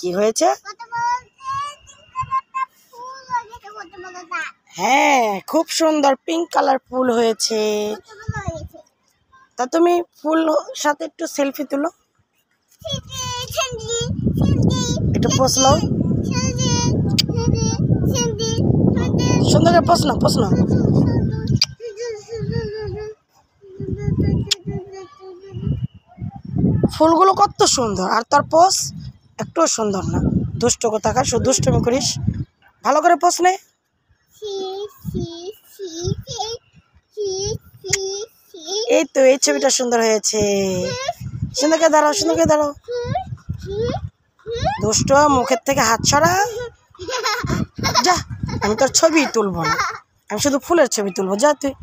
কি হয়েছে? হ্যাঁ, খুব সুন্দর পিঙ্ক কালার ফুল হয়েছে। তা তুমি ফুল সাথে একটু সেলফি তুলো, একটু পোজ নাও, সুন্দর করে পোজ নাও, পোজ নাও। ফুলগুলো কত সুন্দর, আর তোর পোজ একটু সুন্দর না। দুষ্ট কোথাকার, শুধু দুষ্টমি করিস। ভালো করে পোজ নে। এই তো, এই ছবিটা সুন্দর হয়েছে। সুন্দর করে দাঁড়াও, সুন্দর করে দাঁড়াও। দুষ্ট, মুখের থেকে হাত ছড়া। যা, আমি তোর ছবি তুলবো না, আমি শুধু ফুলের ছবি তুলবো। যা তুই।